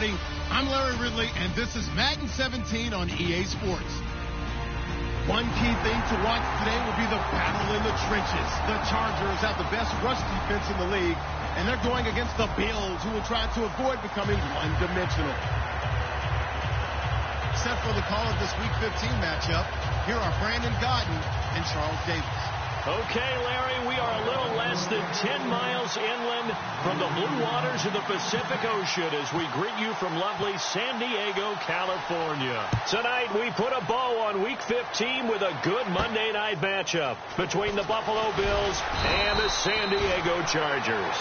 everybody. I'm Larry Ridley, and this is Madden 17 on EA Sports. One key thing to watch today will be the battle in the trenches. The Chargers have the best rush defense in the league, and they're going against the Bills, who will try to avoid becoming one-dimensional. Except for the call of this Week 15 matchup, here are Brandon Godden and Charles Davis. Okay, Larry, we are a little less than 10 miles inland from the blue waters of the Pacific Ocean as we greet you from lovely San Diego, California. Tonight, we put a bow on Week 15 with a good Monday night matchup between the Buffalo Bills and the San Diego Chargers.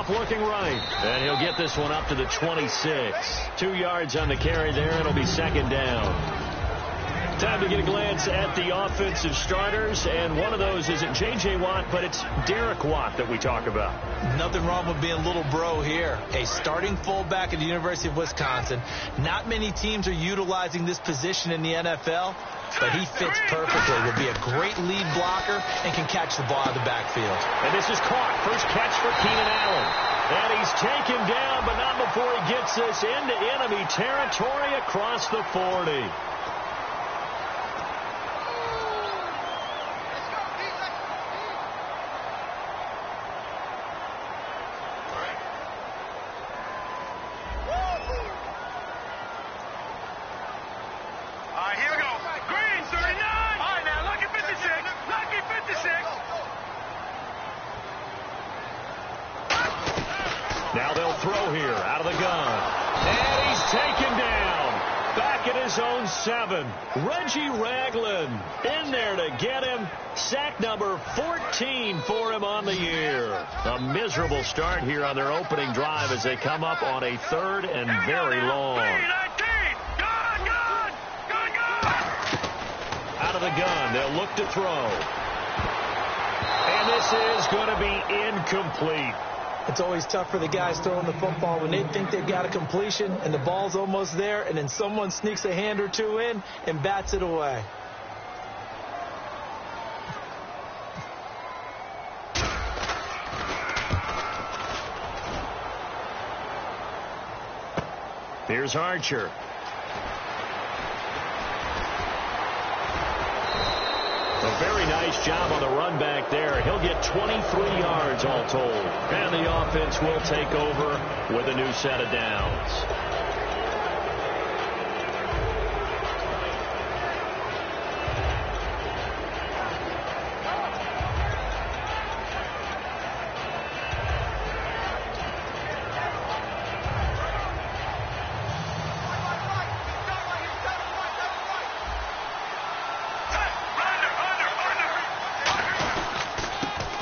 Looking right, and he'll get this one up to the 26. 2 yards on the carry there. It'll be second down. Time to get a glance at the offensive starters, and one of those isn't J.J. Watt, but it's Derek Watt that we talk about. Nothing wrong with being little bro here. A starting fullback at the University of Wisconsin. Not many teams are utilizing this position in the NFL, but he fits perfectly. Will be a great lead blocker and can catch the ball out of the backfield. And this is caught. First catch for Keenan Allen. And he's taken down, but not before he gets this into enemy territory across the 40. Now they'll throw here out of the gun. And he's taken down. Back at his own 7. Reggie Ragland in there to get him. Sack number 14 for him on the year. A miserable start here on their opening drive as they come up on a 3rd and very long. Out of the gun. They'll look to throw. And this is going to be incomplete. It's always tough for the guys throwing the football when they think they've got a completion and the ball's almost there, and then someone sneaks a hand or two in and bats it away. Here's Archer. A very nice job on the run back there. He'll get 23 yards all told. And the offense will take over with a new set of downs.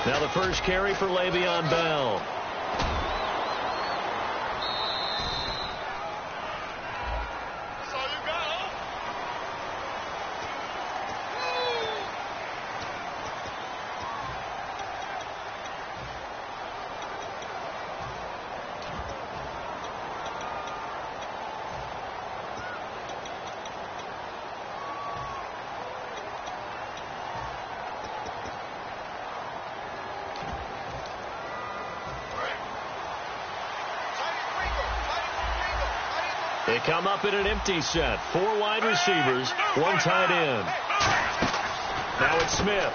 Now the first carry for Le'Veon Bell. They come up in an empty set. 4 wide receivers, 1 tight end. Now it's Smith.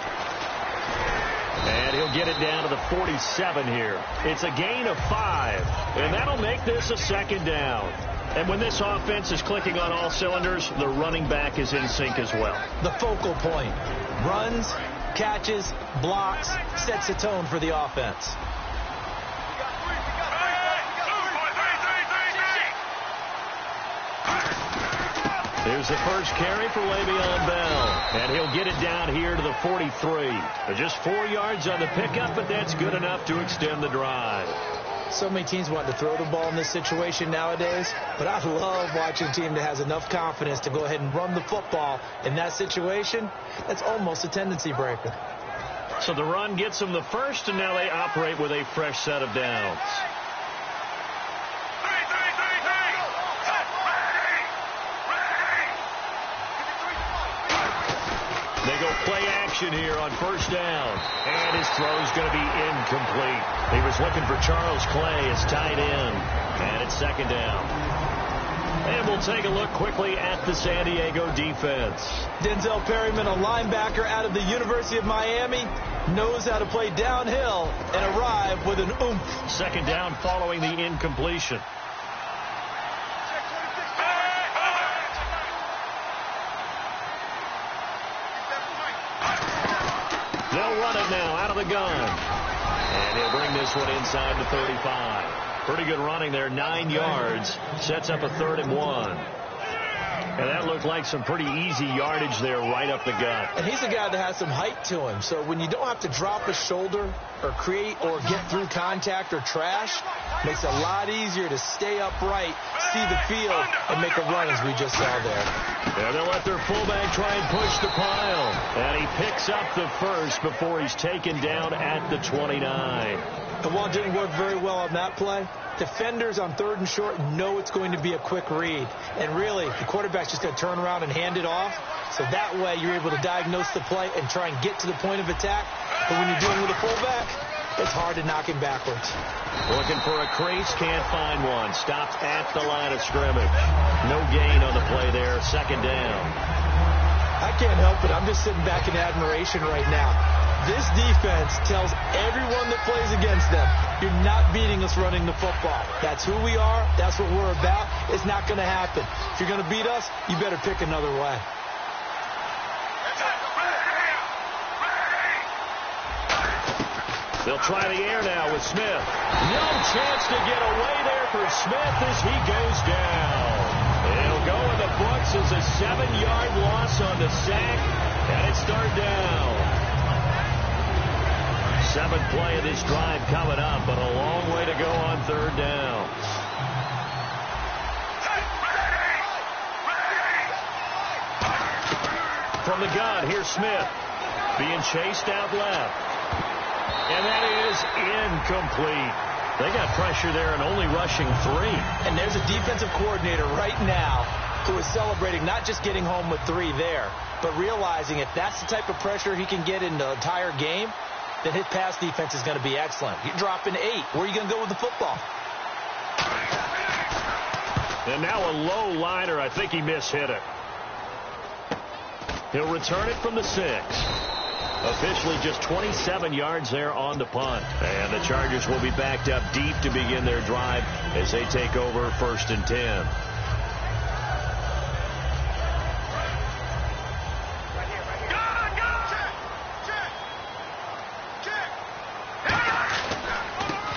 And he'll get it down to the 47 here. It's a gain of 5. And that'll make this a second down. And when this offense is clicking on all cylinders, the running back is in sync as well. The focal point. Runs, catches, blocks, sets the tone for the offense. Here's the first carry for Le'Veon Bell. And he'll get it down here to the 43. Just 4 yards on the pickup, but that's good enough to extend the drive. So many teams want to throw the ball in this situation nowadays, but I love watching a team that has enough confidence to go ahead and run the football in that situation. That's almost a tendency breaker. So the run gets them the first, and now they operate with a fresh set of downs. They go play action here on first down. And his throw is going to be incomplete. He was looking for Charles Clay as tight end. And it's second down. And we'll take a look quickly at the San Diego defense. Denzel Perryman, a linebacker out of the University of Miami, knows how to play downhill and arrive with an oomph. Second down following the incompletion. They'll run it now out of the gun. And he'll bring this one inside the 35. Pretty good running there, 9 yards. Sets up a 3rd and 1. And that looked like some pretty easy yardage there right up the gut. And he's a guy that has some height to him. So when you don't have to drop a shoulder or create or get through contact or trash, makes it a lot easier to stay upright, see the field, and make a run as we just saw there. Yeah, they'll let their fullback try and push the pile. And he picks up the first before he's taken down at the 29. And while it didn't work very well on that play, defenders on 3rd and short know it's going to be a quick read. And really, the quarterback's just going to turn around and hand it off. So that way, you're able to diagnose the play and try and get to the point of attack. But when you're dealing with a fullback, it's hard to knock him backwards. Looking for a crease, can't find one. Stopped at the line of scrimmage. No gain on the play there, second down. I can't help it. I'm just sitting back in admiration right now. This defense tells everyone that plays against them, you're not beating us running the football. That's who we are. That's what we're about. It's not going to happen. If you're going to beat us, you better pick another way. They'll try the air now with Smith. No chance to get away there for Smith as he goes down. It'll go in the books as a 7-yard loss on the sack, and it's third down. 7th play of this drive coming up, but a long way to go on third down. From the gun, here's Smith. Being chased out left. And that is incomplete. They got pressure there and only rushing 3. And there's a defensive coordinator right now who is celebrating not just getting home with 3 there, but realizing if that's the type of pressure he can get in the entire game, then his pass defense is going to be excellent. You're dropping 8. Where are you going to go with the football? And now a low liner. I think he mishit it. He'll return it from the 6. Officially just 27 yards there on the punt. And the Chargers will be backed up deep to begin their drive as they take over 1st and 10.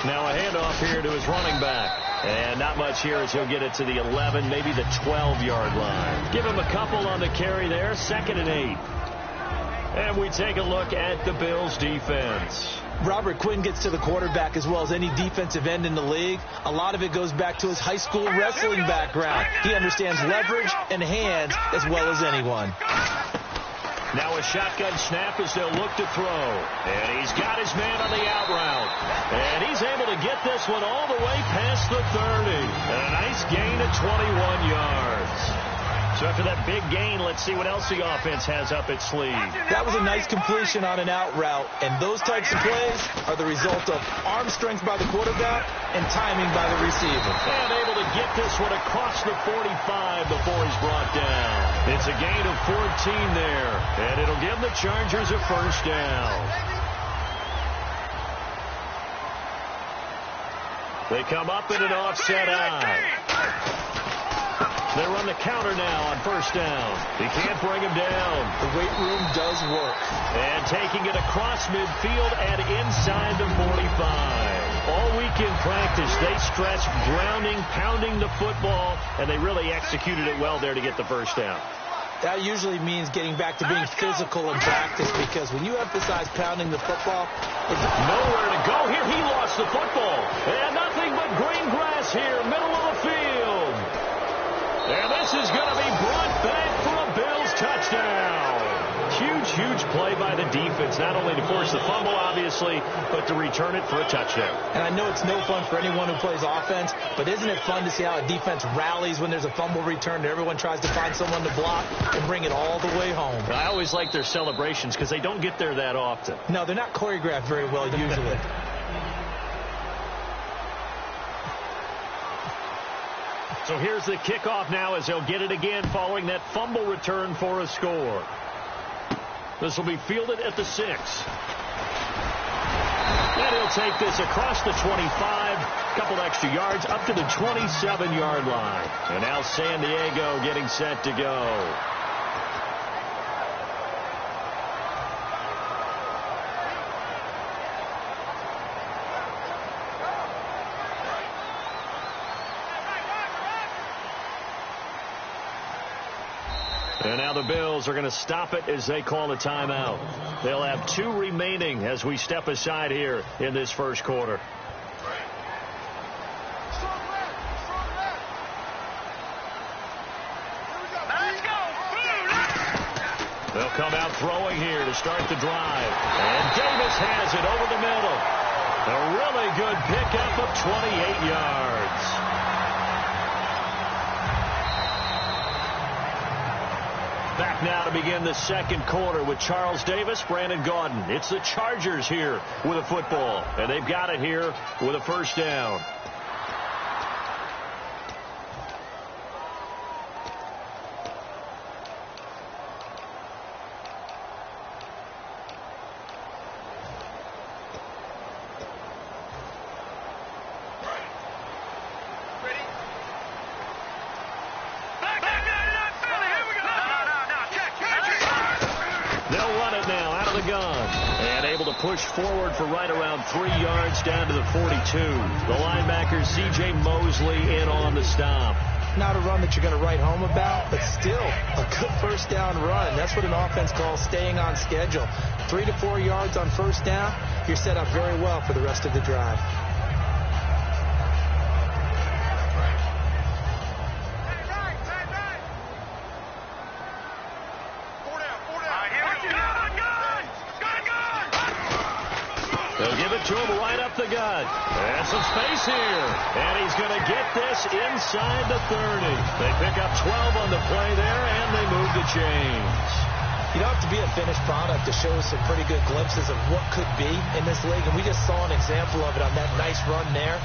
Now a handoff here to his running back. And not much here as he'll get it to the 11, maybe the 12-yard line. Give him a couple on the carry there, 2nd and 8. And we take a look at the Bills defense. Robert Quinn gets to the quarterback as well as any defensive end in the league. A lot of it goes back to his high school wrestling background. He understands leverage and hands as well as anyone. Now a shotgun snap as they'll look to throw. And he's got his man on the out route. And he's able to get this one all the way past the 30. And a nice gain of 21 yards. So after that big gain, let's see what else the offense has up its sleeve. That was a nice completion on an out route. And those types of plays are the result of arm strength by the quarterback and timing by the receiver. And able to get this one across the 45 before he's brought down. It's a gain of 14 there. And it'll give the Chargers a first down. They come up in an offset eye. They run the counter now on first down. He can't bring him down. The weight room does work. And taking it across midfield and inside the 45. All week in practice, they stressed grounding, pounding the football, and they really executed it well there to get the first down. That usually means getting back to being physical in practice, because when you emphasize pounding the football, nowhere to go here. He lost the football. And nothing good defense, not only to force the fumble, obviously, but to return it for a touchdown. And I know it's no fun for anyone who plays offense, but isn't it fun to see how a defense rallies when there's a fumble return and everyone tries to find someone to block and bring it all the way home? I always like their celebrations because they don't get there that often. No, they're not choreographed very well usually. So here's the kickoff now as they'll get it again following that fumble return for a score. This will be fielded at the 6. And he'll take this across the 25, couple extra yards up to the 27-yard line. And now San Diego getting set to go. And now the Bills are going to stop it as they call a timeout. They'll have 2 remaining as we step aside here in this first quarter. They'll come out throwing here to start the drive. And Davis has it over the middle. A really good pickup of 28 yards. Back now to begin the second quarter with Charles Davis, Brandon Gaudin. It's the Chargers here with a football, and they've got it here with a first down. Push forward for right around 3 yards down to the 42. The linebacker, C.J. Mosley, in on the stop. Not a run that you're going to write home about, but still a good first down run. That's what an offense calls staying on schedule. 3 to 4 yards on first down, you're set up very well for the rest of the drive. To him right up the gut. And some space here. And he's going to get this inside the 30. They pick up 12 on the play there, and they move the chains. You don't have to be a finished product to show us some pretty good glimpses of what could be in this league, and we just saw an example of it on that nice run there.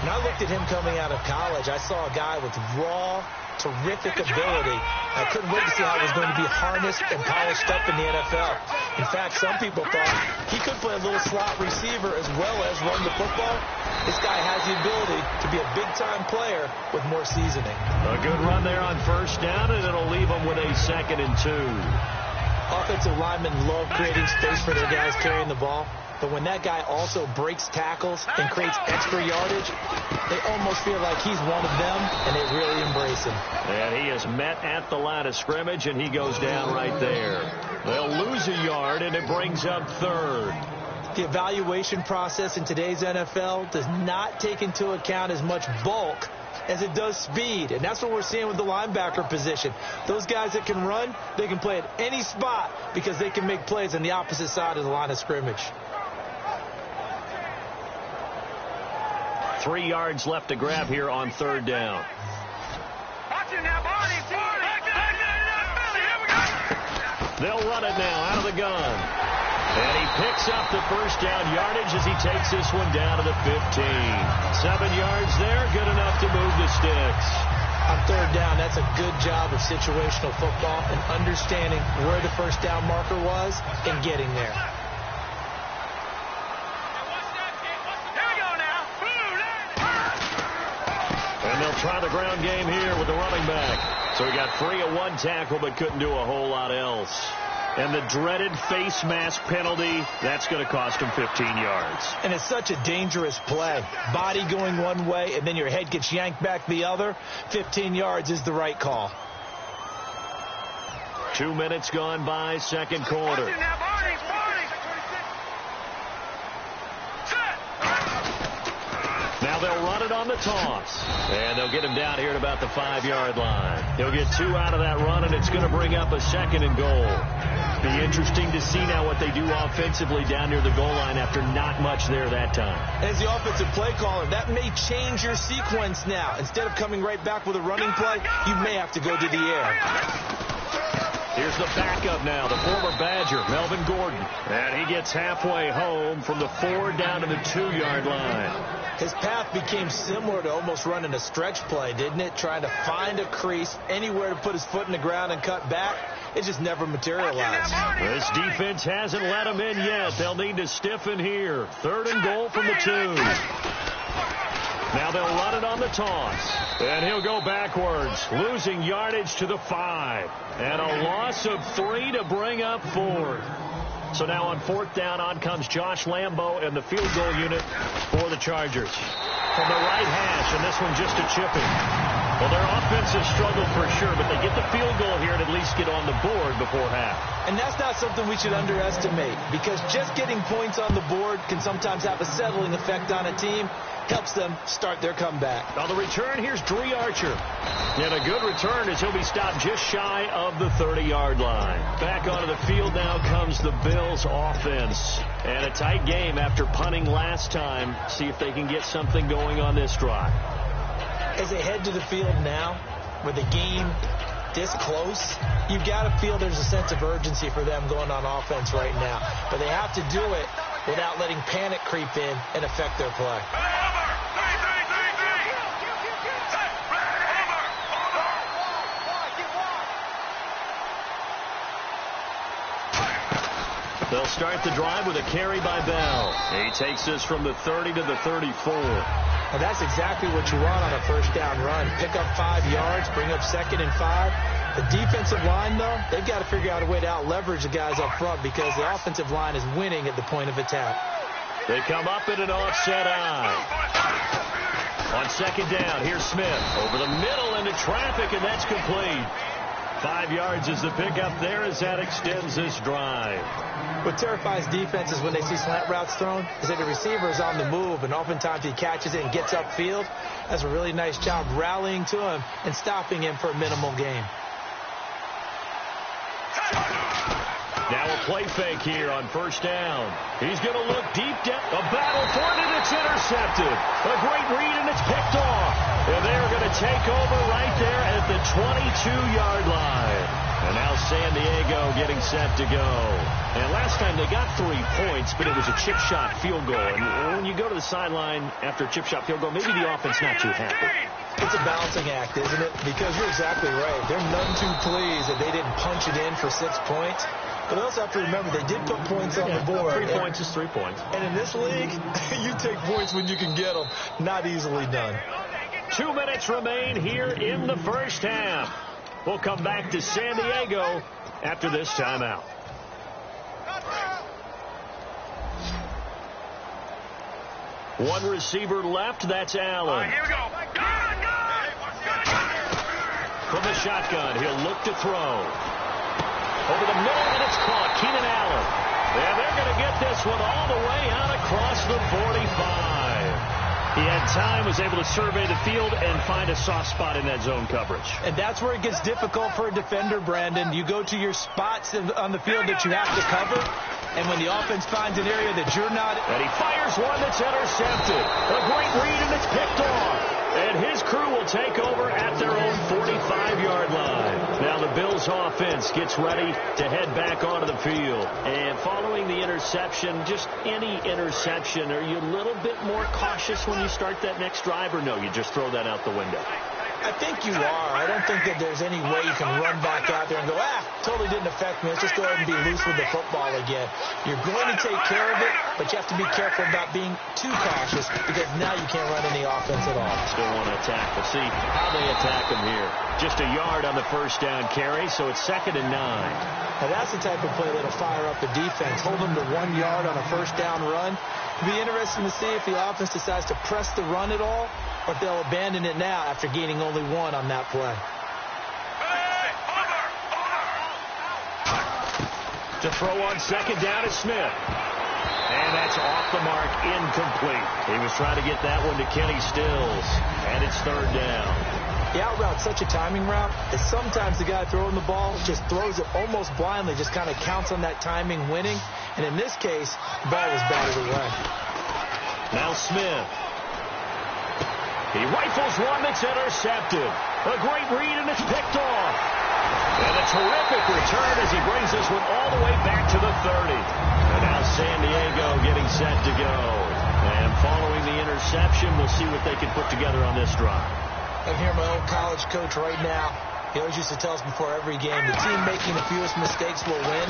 When I looked at him coming out of college, I saw a guy with raw, terrific ability. I couldn't wait to see how it was going to be harnessed and polished up in the NFL. In fact, some people thought he could play a little slot receiver as well as run the football. This guy has the ability to be a big-time player with more seasoning. A good run there on first down, and it'll leave him with a 2nd and 2. Offensive linemen love creating space for their guys carrying the ball. But when that guy also breaks tackles and creates extra yardage, they almost feel like he's one of them, and they really embrace him. And he is met at the line of scrimmage, and he goes down right there. They'll lose a yard, and it brings up 3rd. The evaluation process in today's NFL does not take into account as much bulk as it does speed, and that's what we're seeing with the linebacker position. Those guys that can run, they can play at any spot because they can make plays on the opposite side of the line of scrimmage. 3 yards left to grab here on 3rd down. They'll run it now out of the gun. And he picks up the first down yardage as he takes this one down to the 15. 7 yards there, good enough to move the sticks. On 3rd down, that's a good job of situational football and understanding where the first down marker was and getting there. And they'll try the ground game here with the running back. So he got free of 1 tackle but couldn't do a whole lot else. And the dreaded face mask penalty, that's going to cost him 15 yards. And it's such a dangerous play. Body going one way, and then your head gets yanked back the other. 15 yards is the right call. 2 minutes gone by, second quarter. Now they'll run it on the toss. And they'll get him down here at about the 5-yard line. He'll get 2 out of that run, and it's going to bring up a 2nd and goal. Be interesting to see now what they do offensively down near the goal line after not much there that time. As the offensive play caller, that may change your sequence now. Instead of coming right back with a running play, you may have to go to the air. Here's the backup now, the former Badger, Melvin Gordon. And he gets halfway home from the 4 down to the 2-yard line. His path became similar to almost running a stretch play, didn't it? Trying to find a crease, anywhere to put his foot in the ground and cut back. It just never materialized. This defense hasn't let him in yet. They'll need to stiffen here. 3rd and goal from the 2. Now they'll run it on the toss. And he'll go backwards, losing yardage to the 5. And a loss of 3 to bring up 4. So now on 4th down, on comes Josh Lambo and the field goal unit for the Chargers. From the right hash, and this one just a chipping. Well, their offense has struggled for sure, but they get the field goal here and at least get on the board before half. And that's not something we should underestimate, because just getting points on the board can sometimes have a settling effect on a team. Helps them start their comeback. On the return, here's Dree Archer. And a good return as he'll be stopped just shy of the 30-yard line. Back onto the field now comes the Bills offense. And a tight game after punting last time. See if they can get something going on this drive. As they head to the field now, with the game this close, you've got to feel there's a sense of urgency for them going on offense right now. But they have to do it without letting panic creep in and affect their play. They'll start the drive with a carry by Bell. He takes this from the 30 to the 34. And that's exactly what you want on a first down run. Pick up 5 yards, bring up 2nd and 5. The defensive line, though, they've got to figure out a way to out-leverage the guys up front because the offensive line is winning at the point of attack. They come up in an offset eye. On 2nd down, here's Smith. Over the middle into traffic, and that's complete. 5 yards is the pickup there as that extends this drive. What terrifies defenses when they see slant routes thrown is that the receiver is on the move, and oftentimes he catches it and gets upfield. That's a really nice job rallying to him and stopping him for a minimal gain. Now a play fake here on 1st down. He's going to look deep down. A battle for it, and it's intercepted. A great read, and it's picked off. And they're going to take over right there at the 22-yard line. And now San Diego getting set to go. And last time they got 3 points, but it was a chip shot field goal. And when you go to the sideline after a chip shot field goal, maybe the offense not too happy. It's a balancing act, isn't it? Because you're exactly right. They're none too pleased that they didn't punch it in for 6 points. But they also have to remember they did put points on the board. 3 points is 3 points. And in this league, you take points when you can get them. Not easily done. 2 minutes remain here in the first half. We'll come back to San Diego after this timeout. One receiver left. That's Allen. Here we go. From the shotgun, he'll look to throw. Over the middle, and it's caught. Keenan Allen. And they're going to get this one all the way out across the 45. He had time, was able to survey the field and find a soft spot in that zone coverage. And that's where it gets difficult for a defender, Brandon. You go to your spots on the field that you have to cover, and when the offense finds an area that you're not... And he fires one that's intercepted. A great read, and it's picked off. And his crew will take over at their own 45-yard line. Now the Bills offense gets ready to head back onto the field. And following the interception, just any interception, are you a little bit more cautious when you start that next drive, or no, you just throw that out the window? I think you are. I don't think that there's any way you can run back out there and go, totally didn't affect me. Let's just go ahead and be loose with the football again. You're going to take care of it, but you have to be careful about being too cautious because now you can't run any offense at all. Still want to attack. We'll see how they attack them here. Just a yard on the first down carry, so it's 2nd and 9. Now that's the type of play that'll fire up the defense. Hold them to 1 yard on a first down run. It'll be interesting to see if the offense decides to press the run at all, or if they'll abandon it now after gaining only 1 on that play. To throw on 2nd down is Smith. And that's off the mark, incomplete. He was trying to get that one to Kenny Stills. And it's 3rd down. The out route's such a timing route that sometimes the guy throwing the ball just throws it almost blindly, just kind of counts on that timing winning. And in this case, the ball was batted away. Now Smith. He rifles one that's intercepted. A great read, and it's picked off. And a terrific return as he brings this one all the way back to the 30. And now San Diego getting set to go. And following the interception, we'll see what they can put together on this drive. I'm here, my old college coach right now. He always used to tell us before every game, the team making the fewest mistakes will win.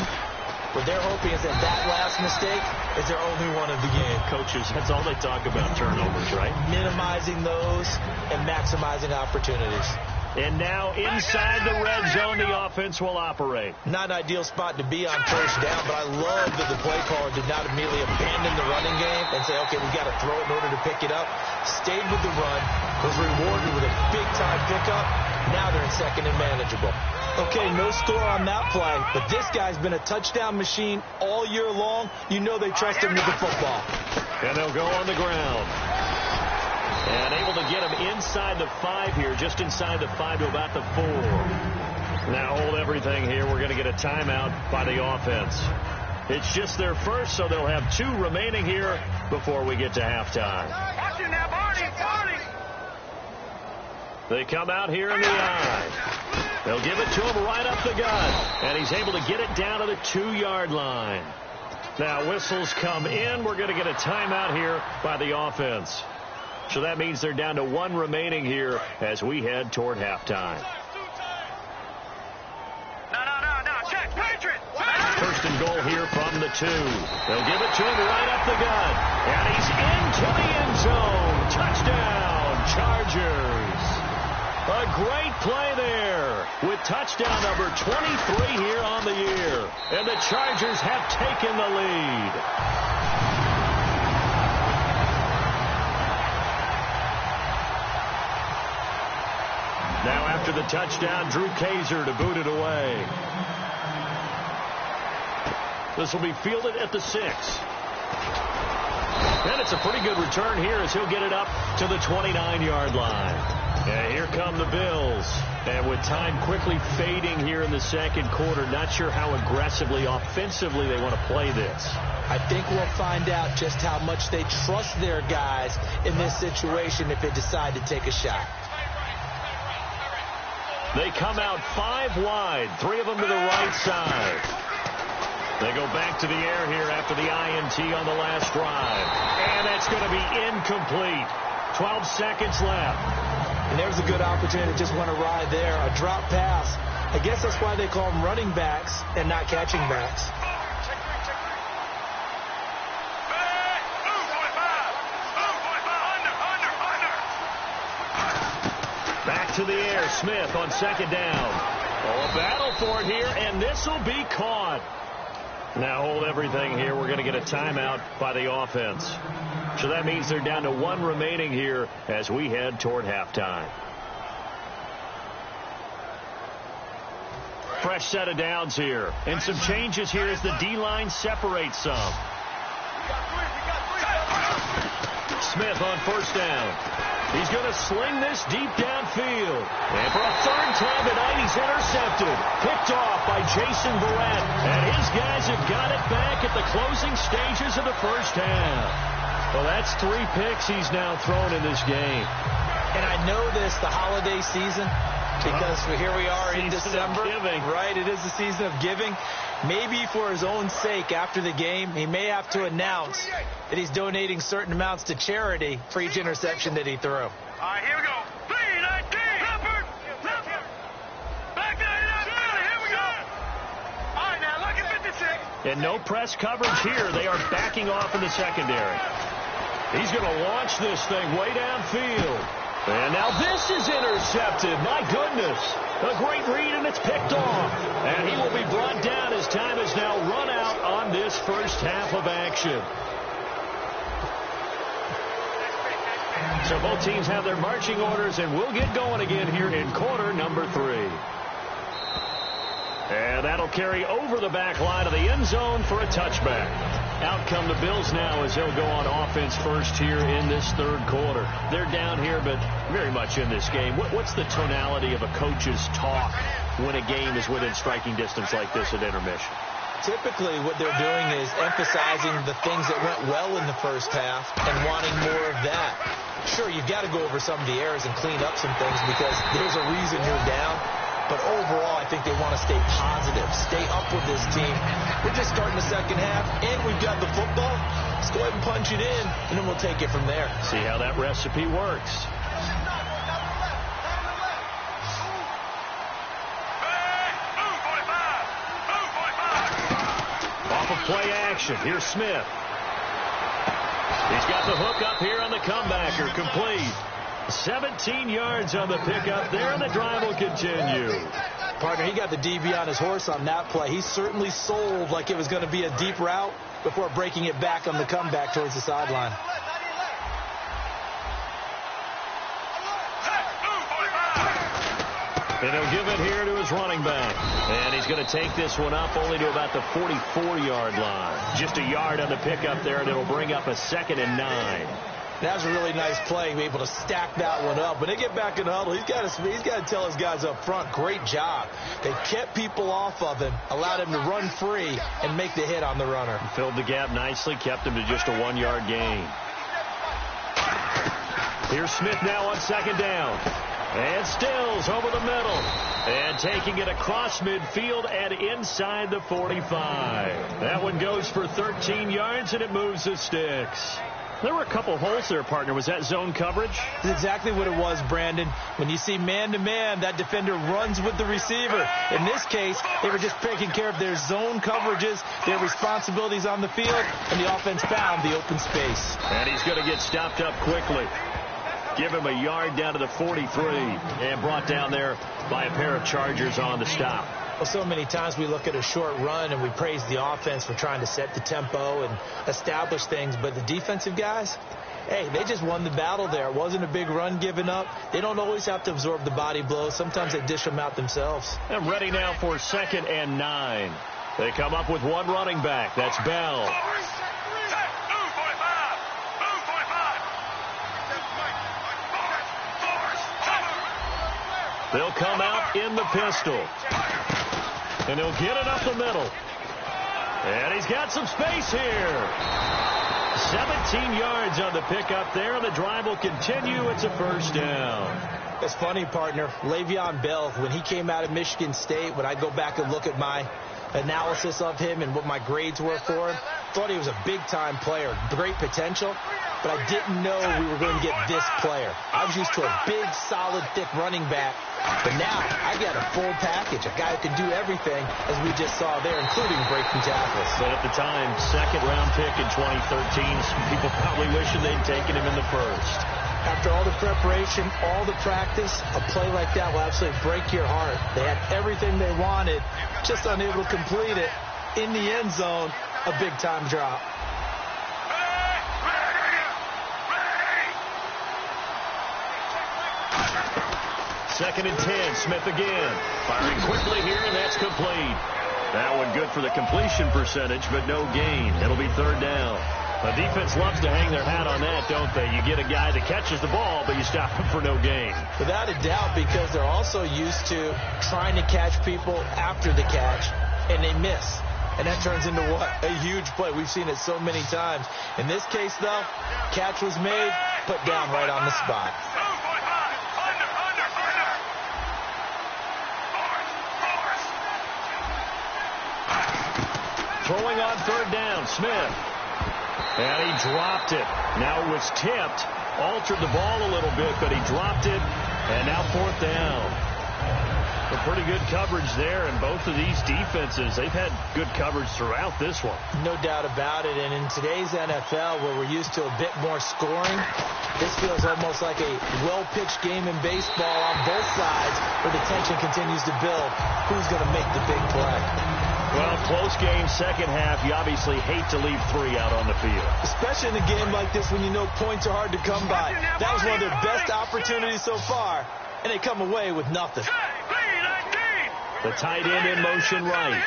What they're hoping is that last mistake is their only one of the game. Coaches, that's all they talk about, turnovers, right? Minimizing those and maximizing opportunities. And now inside the red zone, the offense will operate. Not an ideal spot to be on first down, but I love that the play caller did not immediately abandon the running game and say, okay, we got to throw it in order to pick it up. Stayed with the run, was rewarded with a big-time pickup. Now they're in second and manageable. Okay, no score on that play, but this guy's been a touchdown machine all year long. You know they trust him with the football. And they'll go on the ground. And able to get him inside the 5 here, just inside the 5 to about the 4. Now hold everything here. We're going to get a timeout by the offense. It's just their first, so they'll have 2 remaining here before we get to halftime. Watch it now, Barney. They come out here in the eye. They'll give it to him right up the gut. And he's able to get it down to the 2-yard line. Now whistles come in. We're going to get a timeout here by the offense. So that means they're down to 1 remaining here as we head toward halftime. No. Check. Patriot. First and goal here from the 2. They'll give it to him right up the gut. And he's into the end zone. Touchdown, Chargers. A great play there with touchdown number 23 here on the year. And the Chargers have taken the lead. Now after the touchdown, Drew Kaiser to boot it away. This will be fielded at the 6. And it's a pretty good return here as he'll get it up to the 29-yard line. And here come the Bills. And with time quickly fading here in the second quarter, not sure how aggressively, offensively they want to play this. I think we'll find out just how much they trust their guys in this situation if they decide to take a shot. They come out 5 wide, 3 of them to the right side. They go back to the air here after the INT on the last drive. And that's going to be incomplete. 12 seconds left. And there's a good opportunity to just want to ride there. A drop pass. I guess that's why they call them running backs and not catching backs. Back to the air. Smith on second down. Oh, a battle for it here, and this will be caught. Now hold everything here. We're going to get a timeout by the offense. So that means they're down to 1 remaining here as we head toward halftime. Fresh set of downs here. And some changes here as the D-line separates some. Smith on first down. He's going to sling this deep downfield. And for a 3rd time tonight, he's intercepted. Picked off by Jason Verrett. And his guys have got it back at the closing stages of the first half. Well, that's 3 picks he's now thrown in this game. And I know this, the holiday season, because here we are in December. Right, it is the season of giving. Maybe for his own sake, after the game, he may have to announce that he's donating certain amounts to charity for each interception that he threw. All right, here we go. Clean ID. Leopard. Back to here we go. All right, now look at 56. And no press coverage here. They are backing off in the secondary. He's going to launch this thing way downfield. And now this is intercepted. My goodness. A great read, and it's picked off. And he will be brought down as time has now run out on this first half of action. So both teams have their marching orders, and we'll get going again here in quarter number 3. And that'll carry over the back line of the end zone for a touchback. Out come the Bills now as they'll go on offense first here in this third quarter. They're down here, but very much in this game. What's the tonality of a coach's talk when a game is within striking distance like this at intermission? Typically, what they're doing is emphasizing the things that went well in the first half and wanting more of that. Sure, you've got to go over some of the errors and clean up some things because there's a reason you're down. But overall, I think they want to stay positive, stay up with this team. We're just starting the second half, and we've got the football. Let's go ahead and punch it in, and then we'll take it from there. See how that recipe works. Off of play action, here's Smith. He's got the hook up here on the comebacker, complete. 17 yards on the pickup there, and the drive will continue. Partner, he got the DB on his horse on that play. He certainly sold like it was going to be a deep route before breaking it back on the comeback towards the sideline. And he'll give it here to his running back. And he's going to take this one up only to about the 44-yard line. Just a yard on the pickup there, and it'll bring up a 2nd and 9. That was a really nice play, able to stack that one up. When they get back in the huddle, he's got to tell his guys up front, great job. They kept people off of him, allowed him to run free and make the hit on the runner. Filled the gap nicely, kept him to just a 1-yard gain. Here's Smith now on 2nd down. And Stills over the middle. And taking it across midfield and inside the 45. That one goes for 13 yards, and it moves the sticks. There were a couple holes there, partner. Was that zone coverage? That's exactly what it was, Brandon. When you see man-to-man, that defender runs with the receiver. In this case, they were just taking care of their zone coverages, their responsibilities on the field, and the offense found the open space. And he's going to get stopped up quickly. Give him a yard down to the 43, and brought down there by a pair of Chargers on the stop. Well, so many times we look at a short run and we praise the offense for trying to set the tempo and establish things, but the defensive guys, hey, they just won the battle there. It wasn't a big run given up. They don't always have to absorb the body blows. Sometimes they dish them out themselves. And ready now for 2nd and 9. They come up with one running back. That's Bell. They'll come out in the pistol. And he'll get it up the middle. And he's got some space here. 17 yards on the pickup there, and the drive will continue. It's a 1st down. It's funny, partner. Le'Veon Bell, when he came out of Michigan State, when I go back and look at my analysis of him and what my grades were for him, thought he was a big-time player, great potential, but I didn't know we were going to get this player. I was used to a big, solid, thick running back, but now I got a full package, a guy who can do everything, as we just saw there, including breaking tackles. But at the time, 2nd-round pick in 2013, some people probably wishing they'd taken him in the 1st. After all the preparation, all the practice, a play like that will absolutely break your heart. They had everything they wanted, just unable to complete it. In the end zone, a big-time drop. Second and 10, Smith again. Firing quickly here, and that's complete. That one good for the completion percentage, but no gain. It'll be 3rd down. The defense loves to hang their hat on that, don't they? You get a guy that catches the ball, but you stop him for no gain. Without a doubt, because they're also used to trying to catch people after the catch, and they miss. And that turns into what? A huge play. We've seen it so many times. In this case, though, catch was made, put down right on the spot. Throwing on 3rd down, Smith. And he dropped it. Now it was tipped. Altered the ball a little bit, but he dropped it. And now 4th down. A pretty good coverage there, and both of these defenses, they've had good coverage throughout this one. No doubt about it. And in today's NFL, where we're used to a bit more scoring, this feels almost like a well-pitched game in baseball on both sides, where the tension continues to build. Who's going to make the big play? Well, close game, second half. You obviously hate to leave 3 out on the field. Especially in a game like this when you know points are hard to come by. That was one of their best opportunities so far, and they come away with nothing. The tight end in motion right.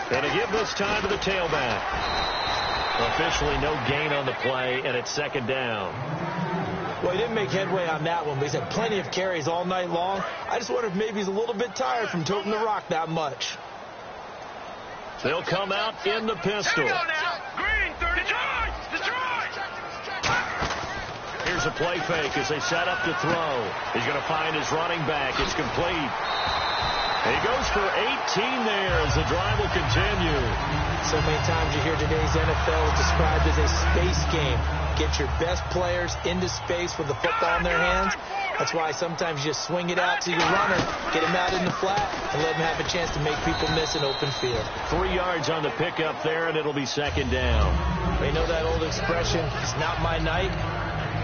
Going to give this time to the tailback. Officially no gain on the play, and it's second down. Well, he didn't make headway on that one, but he's had plenty of carries all night long. I just wonder if maybe he's a little bit tired from toting the rock that much. They'll come out in the pistol. Here we go now. Green, 30. Detroit! Here's a play fake as they set up to throw. He's going to find his running back. It's complete. He goes for 18 there as the drive will continue. So many times you hear today's NFL is described as a space game. Get your best players into space with the football in their hands. That's why sometimes you just swing it out to your runner, get him out in the flat, and let him have a chance to make people miss an open field. 3 yards on the pickup there, and it'll be second down. You know that old expression, it's not my night?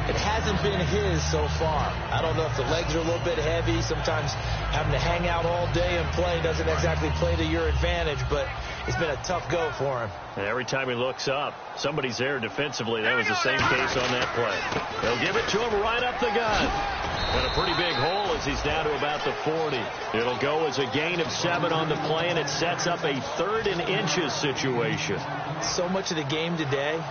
It hasn't been his so far. I don't know if the legs are a little bit heavy. Sometimes having to hang out all day and play doesn't exactly play to your advantage, but it's been a tough go for him. And every time he looks up, somebody's there defensively. That was the same case on that play. They'll give it to him right up the gut. And a pretty big hole as he's down to about the 40. It'll go as a gain of 7 on the play, and it sets up a 3rd and inches situation. So much of the game today,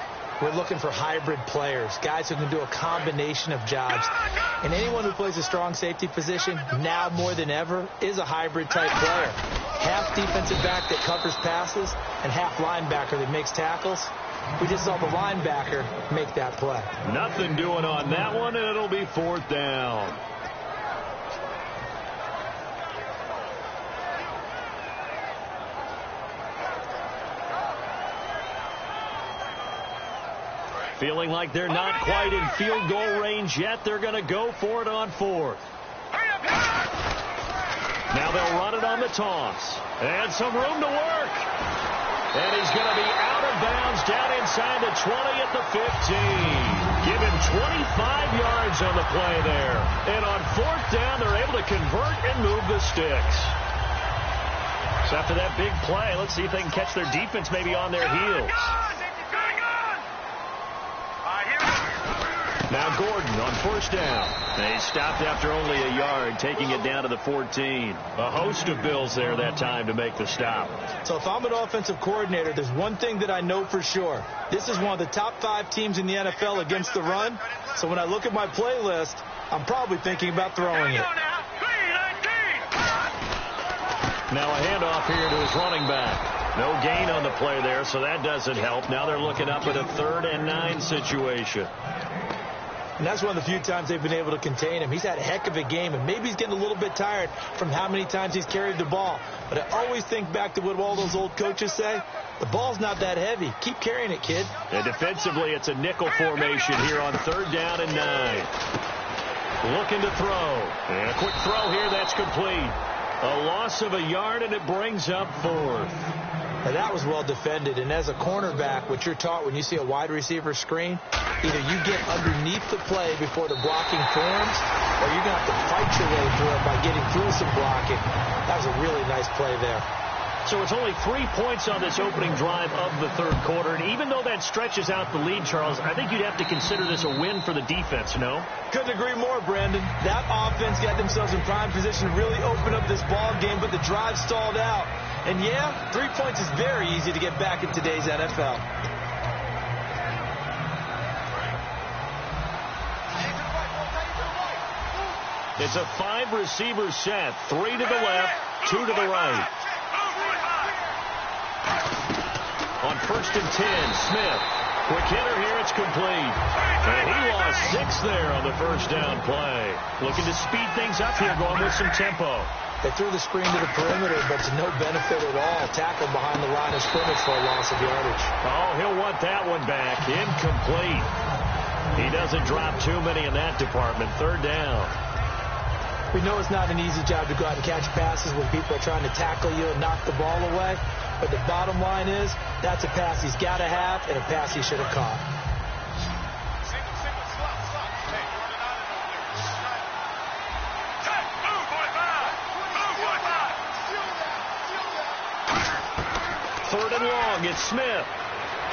we're looking for hybrid players, guys who can do a combination of jobs. And anyone who plays a strong safety position, now more than ever, is a hybrid type player. Half defensive back that covers passes and half linebacker that makes tackles. We just saw the linebacker make that play. Nothing doing on that one, and it'll be 4th down. Feeling like they're not quite in field goal range yet. They're going to go for it on 4th. Now they'll run it on the toss. And some room to work. And he's going to be out of bounds down inside the 20 at the 15. Give him 25 yards on the play there. And on 4th down, they're able to convert and move the sticks. So after that big play, let's see if they can catch their defense maybe on their heels. Now Gordon on 1st down. They stopped after only a yard, taking it down to the 14. A host of Bills there that time to make the stop. So if I'm an offensive coordinator, there's one thing that I know for sure. This is one of the top 5 teams in the NFL against the run. So when I look at my playlist, I'm probably thinking about throwing it. Now a handoff here to his running back. No gain on the play there, so that doesn't help. Now they're looking up at a 3rd and 9 situation. And that's one of the few times they've been able to contain him. He's had a heck of a game, and maybe he's getting a little bit tired from how many times he's carried the ball. But I always think back to what all those old coaches say. The ball's not that heavy. Keep carrying it, kid. And defensively, it's a nickel formation here on 3rd down and 9. Looking to throw. And a quick throw here, that's complete. A loss of a yard, and it brings up 4th. Now that was well defended, and as a cornerback, what you're taught when you see a wide receiver screen, either you get underneath the play before the blocking forms, or you're going to have to fight your way through it by getting through some blocking. That was a really nice play there. So it's only 3 points on this opening drive of the 3rd quarter, and even though that stretches out the lead, Charles, I think you'd have to consider this a win for the defense, no? Couldn't agree more, Brandon. That offense got themselves in prime position to really open up this ball game, but the drive stalled out. And yeah, 3 points is very easy to get back in today's NFL. It's a 5-receiver set. 3 to the left, 2 to the right. On 1st and 10, Smith. Quick hitter here, it's complete. And he lost 6 there on the 1st down play. Looking to speed things up here, going with some tempo. They threw the screen to the perimeter, but to no benefit at all. Tackled behind the line of scrimmage for a loss of yardage. Oh, he'll want that one back. Incomplete. He doesn't drop too many in that department. 3rd down. We know it's not an easy job to go out and catch passes when people are trying to tackle you and knock the ball away. But the bottom line is, that's a pass he's got to have and a pass he should have caught. Third and long, it's Smith.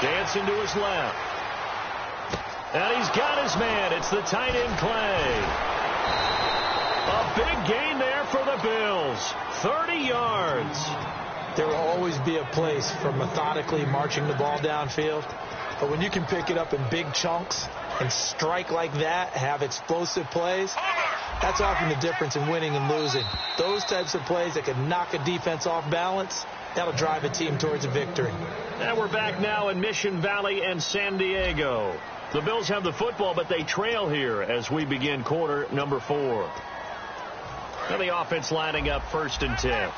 Dancing to his left. And he's got his man. It's the tight end Clay. A big gain there for the Bills. 30 yards. There will always be a place for methodically marching the ball downfield. But when you can pick it up in big chunks and strike like that, have explosive plays, that's often the difference in winning and losing. Those types of plays that can knock a defense off balance, that'll drive a team towards a victory. And we're back now in Mission Valley and San Diego. The Bills have the football, but they trail here as we begin quarter number 4. And the offense lining up 1st and 10.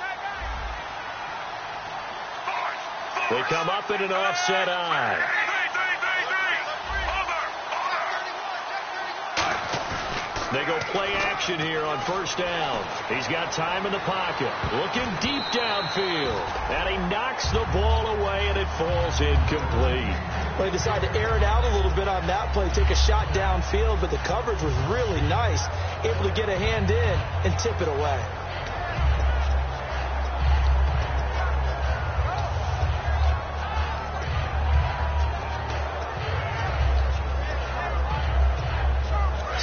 They come up in an offset eye. They go play action here on 1st down. He's got time in the pocket. Looking deep downfield. And he knocks the ball away, and it falls incomplete. Well, he decided to air it out a little bit on that play, take a shot downfield, but the coverage was really nice. Able to get a hand in and tip it away.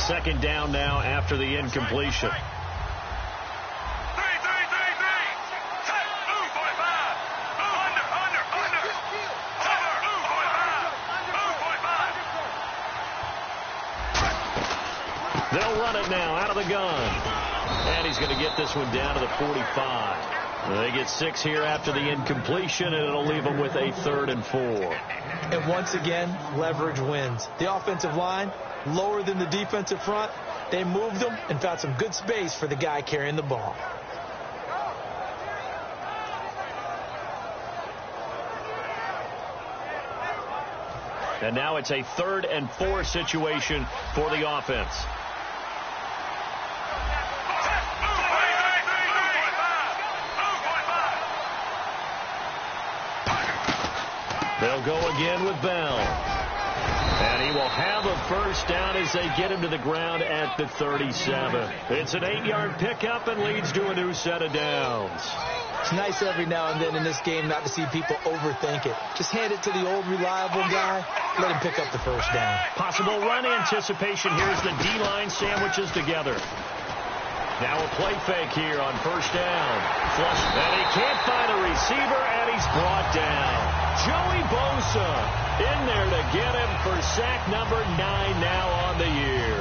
Second down now after the incompletion. They'll run it now out of the gun. And he's going to get this one down to the 45. They get 6 here after the incompletion, and it'll leave them with a 3rd and 4. And once again, leverage wins. The offensive line, lower than the defensive front. They moved them and found some good space for the guy carrying the ball. And now it's a 3rd and 4 situation for the offense. They'll go again with Bell. And he will have a 1st down as they get him to the ground at the 37. It's an 8-yard pickup and leads to a new set of downs. It's nice every now and then in this game not to see people overthink it. Just hand it to the old reliable guy. Let him pick up the 1st down. Possible run anticipation. Here's the D-line sandwiches together. Now a play fake here on 1st down. Flush, and he can't find a receiver, and he's brought down. Joey Bosa in there to get him for sack number 9 now on the year.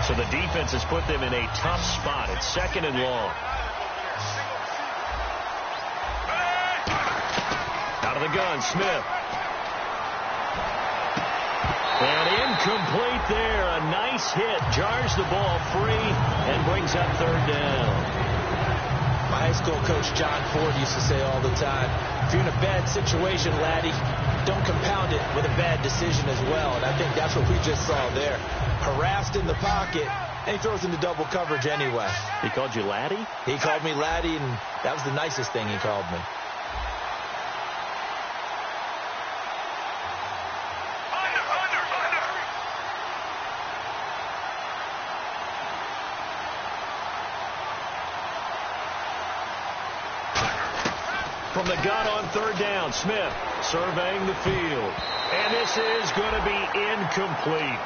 So the defense has put them in a tough spot. It's 2nd and long. Out of the gun, Smith. And incomplete there. A nice hit. Jars the ball free and brings up 3rd down. My high school coach, John Ford, used to say all the time, if you're in a bad situation, laddie, don't compound it with a bad decision as well. And I think that's what we just saw there. Harassed in the pocket, and he throws into double coverage anyway. He called you laddie? He called me laddie, and that was the nicest thing he called me. From the gun on 3rd down, Smith surveying the field. And this is going to be incomplete.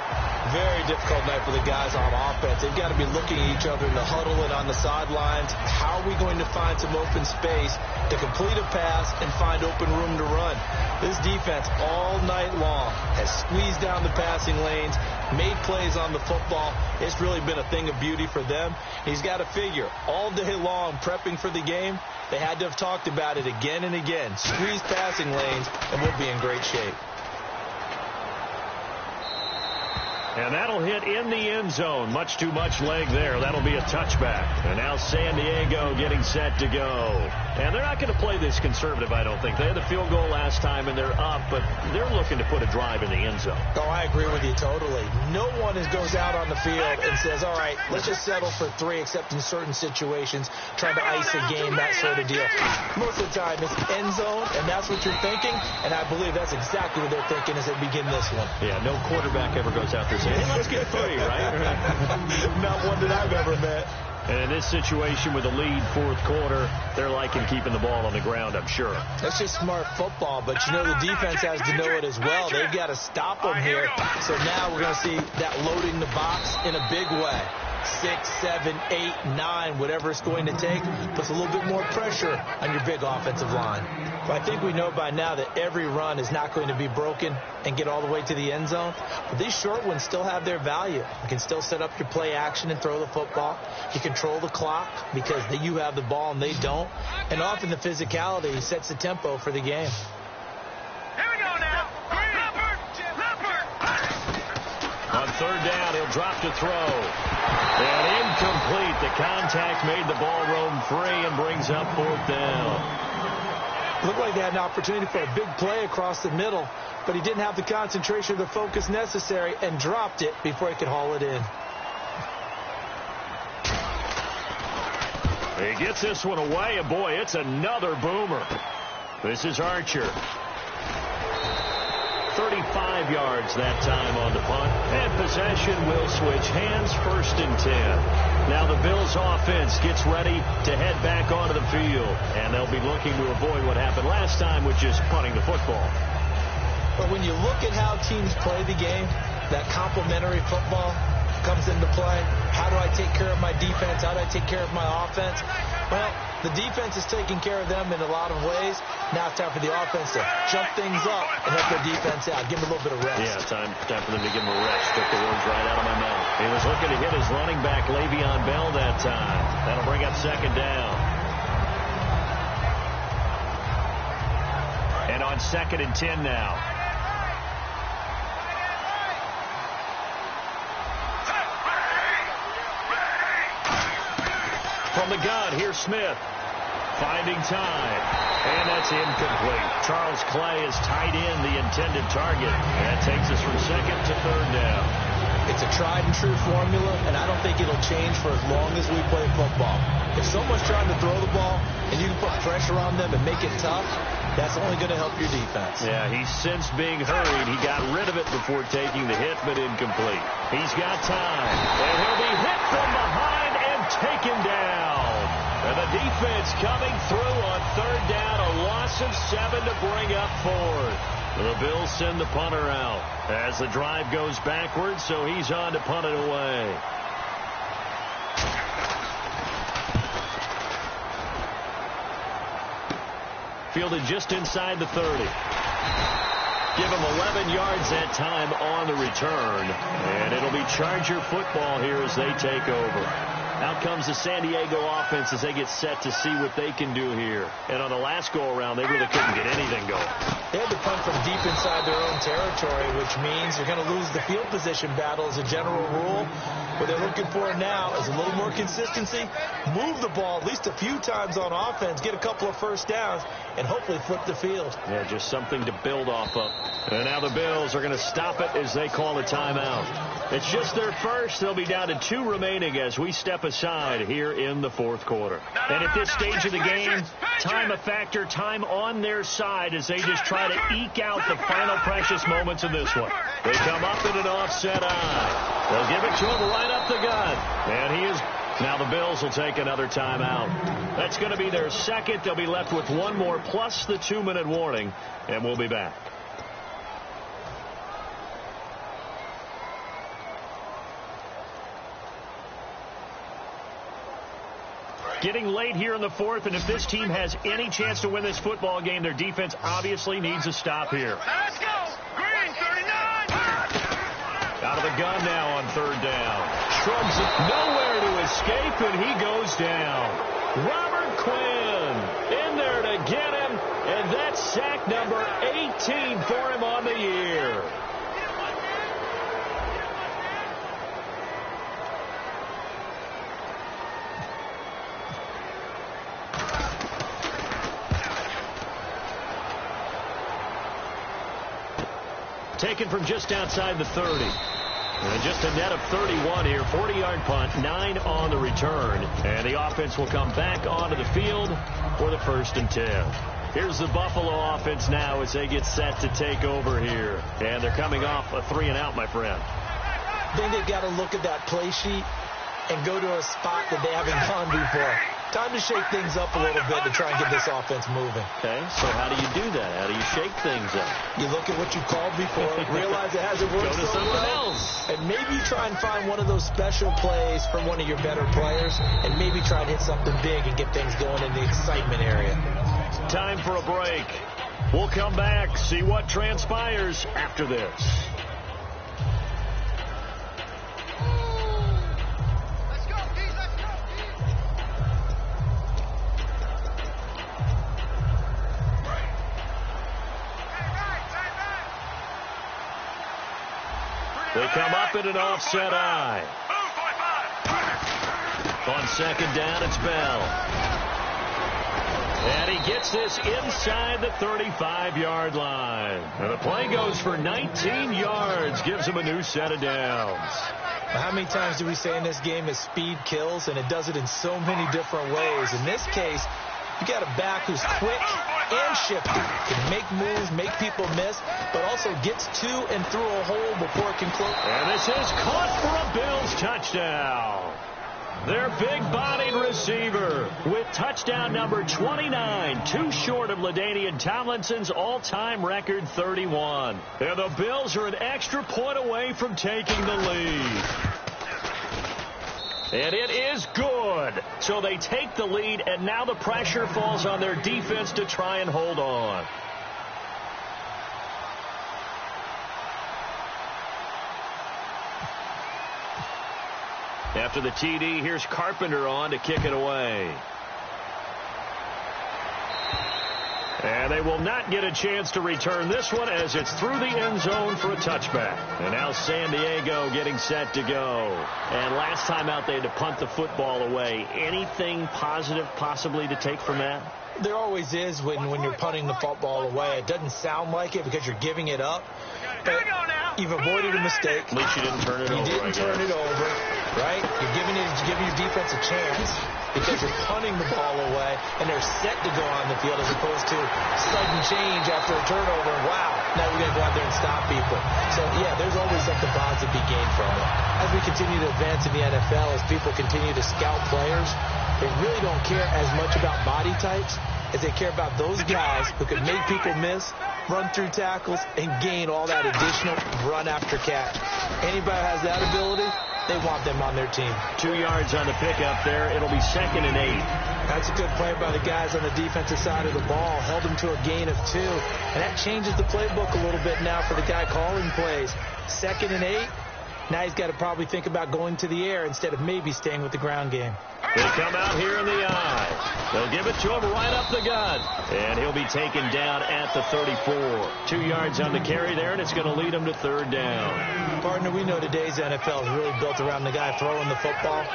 Very difficult night for the guys on offense. They've got to be looking at each other in the huddle and on the sidelines. How are we going to find some open space to complete a pass and find open room to run? This defense all night long has squeezed down the passing lanes, made plays on the football. It's really been a thing of beauty for them. He's got to figure all day long prepping for the game. They had to have talked about it again and again. Squeeze passing lanes, and we'll be in great shape. And that'll hit in the end zone. Much too much leg there. That'll be a touchback. And now San Diego getting set to go. And they're not going to play this conservative, I don't think. They had the field goal last time, and they're up, but they're looking to put a drive in the end zone. Oh, I agree with you totally. No one goes out on the field and says, all right, let's just settle for 3, except in certain situations, trying to ice a game, that sort of deal. Most of the time, it's end zone, and that's what you're thinking, and I believe that's exactly what they're thinking as they begin this one. Yeah, no quarterback ever goes out there saying, hey, let's get 3, right? Not one that I've ever met. And in this situation with the lead 4th quarter, they're liking keeping the ball on the ground, I'm sure. That's just smart football, but you know the defense has to know it as well. They've got to stop them here. So now we're going to see that loading the box in a big way. 6, 7, 8, 9, whatever it's going to take, puts a little bit more pressure on your big offensive line. But I think we know by now that every run is not going to be broken and get all the way to the end zone. But these short ones still have their value. You can still set up your play action and throw the football. You control the clock because you have the ball and they don't. And often the physicality sets the tempo for the game. Here we go now. On third down, he'll drop to throw. And incomplete. The contact made the ball roam free and brings up fourth down. Looked like they had an opportunity for a big play across the middle, but he didn't have the concentration or the focus necessary and dropped it before he could haul it in. He gets this one away, and boy, it's another boomer. This is Archer. 35 yards that time on the punt, and possession will switch hands, 1st and 10. Now the Bills offense gets ready to head back onto the field, and they'll be looking to avoid what happened last time, which is punting the football. But when you look at how teams play the game, that complementary football comes into play. How do I take care of my defense? How do I take care of my offense? Well, the defense is taking care of them in a lot of ways. Now it's time for the offense to jump things up and help their defense out. Give them a little bit of rest. Yeah, time for them to give them a rest. Took the words right out of my mouth. He was looking to hit his running back, Le'Veon Bell, that time. That'll bring up 2nd down. And on 2nd and 10 now. From the gun, here's Smith. Finding time. And that's incomplete. Charles Clay has tied in the intended target. And that takes us from 2nd to 3rd down. It's a tried-and-true formula, and I don't think it'll change for as long as we play football. If someone's trying to throw the ball and you can put pressure on them and make it tough, that's only going to help your defense. Yeah, he's since being hurried. He got rid of it before taking the hit, but incomplete. He's got time. And he'll be hit from behind and taken down. And the defense coming through on 3rd down, a loss of 7 to bring up 4th. The Bills send the punter out as the drive goes backwards, so he's on to punt it away. Fielded just inside the 30. Give him 11 yards that time on the return. And it'll be Charger football here as they take over. Out comes the San Diego offense as they get set to see what they can do here. And on the last go-around, they really couldn't get anything going. They had to punt from deep inside their own territory, which means you're going to lose the field position battle as a general rule. What they're looking for now is a little more consistency, move the ball at least a few times on offense, get a couple of first downs, and hopefully flip the field. Yeah, just something to build off of. And now the Bills are going to stop it as they call a timeout. It's just their first. They'll be down to 2 remaining as we step aside here in the 4th quarter. And at this stage of the game, time a factor, time on their side as they just try to eke out the final precious moments of this one. They come up in an offset eye. They'll give it to him right up the gut. And he is... Now the Bills will take another timeout. That's going to be their 2nd. They'll be left with 1 more plus the 2-minute warning. And we'll be back. Getting late here in the 4th, and if this team has any chance to win this football game, their defense obviously needs a stop here. Let's go. Green, 39. Out of the gun now on 3rd down. Shrugs it nowhere to escape, and he goes down. Robert Quinn in there to get him, and that's sack number 18 for him on the year. Taken from just outside the 30. And just a net of 31 here. 40-yard punt, 9 on the return. And the offense will come back onto the field for the 1st and 10. Here's the Buffalo offense now as they get set to take over here. And they're coming off a 3-and-out, my friend. I think they've got to look at that play sheet and go to a spot that they haven't gone before. Time to shake things up a little bit to try and get this offense moving. Okay, so how do you do that? How do you shake things up? You look at what you called before, realize it hasn't worked Go to so something well, else. and maybe try and find one of those special plays from one of your better players, and maybe try and hit something big and get things going in the excitement area. Time for a break. We'll come back, see what transpires after this. They come up in an offset eye. On second down, it's Bell. And he gets this inside the 35-yard line. And the play goes for 19 yards, gives him a new set of downs. How many times do we say in this game is speed kills, and it does it in so many different ways. In this case, you got a back who's quick and shifty, can make moves, make people miss, but also gets to and through a hole before it can close. And this is caught for a Bills touchdown. Their big-bodied receiver with touchdown number 29, too short of LaDainian Tomlinson's all-time record 31. And the Bills are an extra point away from taking the lead. And it is good. So they take the lead, and now the pressure falls on their defense to try and hold on. After the TD, here's Carpenter on to kick it away. And they will not get a chance to return this one as it's through the end zone for a touchback. And now San Diego getting set to go. And last time out they had to punt the football away. Anything positive possibly to take from that? There always is when you're punting the football away. It doesn't sound like it because you're giving it up. But you've avoided a mistake. At least you didn't turn it over. You didn't turn it over, right? You're giving your defense a chance because you're punting the ball away, and they're set to go on the field as opposed to sudden change after a turnover. Wow, now we're going to go out there and stop people. So, yeah, there's always something positive to be gained from it. As we continue to advance in the NFL, as people continue to scout players, they really don't care as much about body types as they care about those guys who can make people miss, run through tackles, and gain all that additional run after catch. Anybody who has that ability, they want them on their team. 2 yards on the pickup there. It'll be 2nd and 8. That's a good play by the guys on the defensive side of the ball. Held them to a gain of 2. And that changes the playbook a little bit now for the guy calling plays. 2nd and 8. Now he's got to probably think about going to the air instead of maybe staying with the ground game. They come out here in the eye. They'll give it to him right up the gut. And he'll be taken down at the 34. 2 yards on the carry there, and it's going to lead him to 3rd down. Partner, we know today's NFL is really built around the guy throwing the football.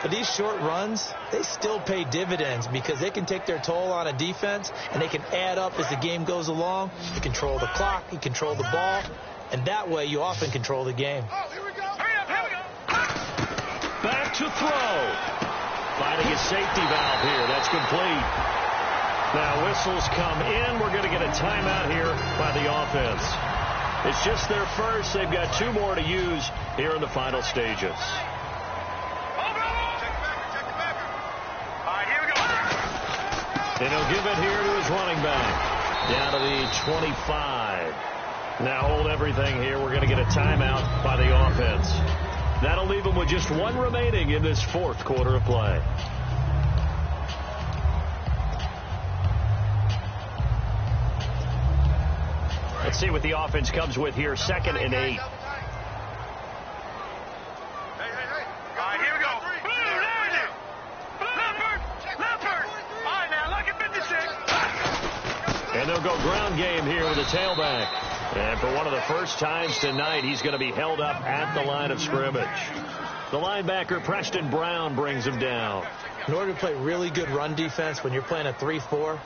But these short runs, they still pay dividends because they can take their toll on a defense, and they can add up as the game goes along. You control the clock, you control the ball, and that way you often control the game. Back to throw. Finding a safety valve here. That's complete. Now whistles come in. We're going to get a timeout here by the offense. It's just their first. They've got 2 more to use here in the final stages. And he'll give it here to his running back. Down to the 25. Now hold everything here. We're going to get a timeout by the offense. That'll leave him with just 1 remaining in this 4th quarter of play. Let's see what the offense comes with here. 2nd and 8. And they'll go ground game here with a tailback. And for one of the first times tonight, he's going to be held up at the line of scrimmage. The linebacker, Preston Brown, brings him down. In order to play really good run defense when you're playing a 3-4,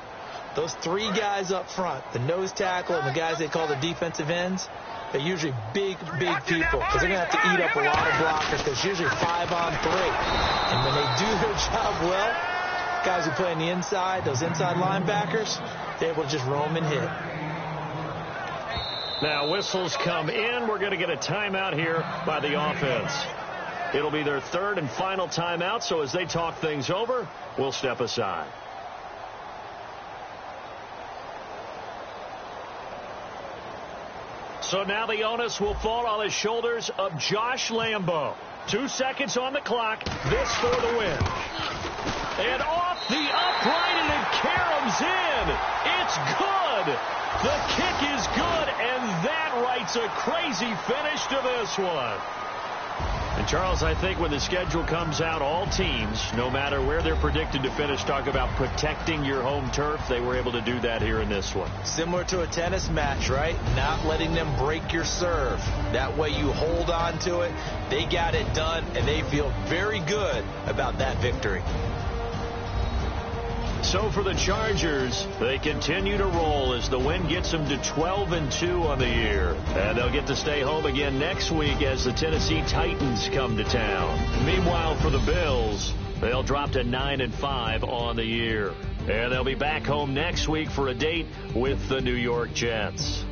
those 3 guys up front, the nose tackle and the guys they call the defensive ends, they're usually big people because they're going to have to eat up a lot of blockers because usually 5 on 3. And when they do their job well, guys who play on the inside, those inside linebackers, they're able to just roam and hit. Now whistles come in. We're going to get a timeout here by the offense. It'll be their third and final timeout, so as they talk things over, we'll step aside. So now the onus will fall on the shoulders of Josh Lambo. 2 seconds on the clock. This for the win. And off the upright, and it caroms in. It's good. The kick is good, and that writes a crazy finish to this one. And, Charles, I think when the schedule comes out, all teams, no matter where they're predicted to finish, talk about protecting your home turf. They were able to do that here in this one. Similar to a tennis match, right? Not letting them break your serve. That way you hold on to it. They got it done, and they feel very good about that victory. So for the Chargers, they continue to roll as the win gets them to 12-2 on the year. And they'll get to stay home again next week as the Tennessee Titans come to town. Meanwhile, for the Bills, they'll drop to 9-5 on the year. And they'll be back home next week for a date with the New York Jets.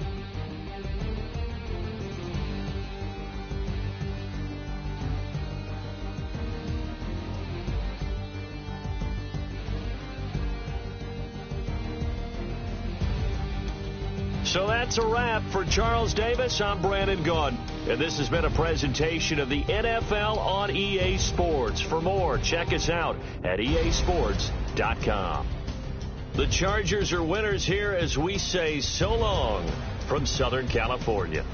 So that's a wrap for Charles Davis. I'm Brandon Gaudin, and this has been a presentation of the NFL on EA Sports. For more, check us out at easports.com. The Chargers are winners here as we say so long from Southern California.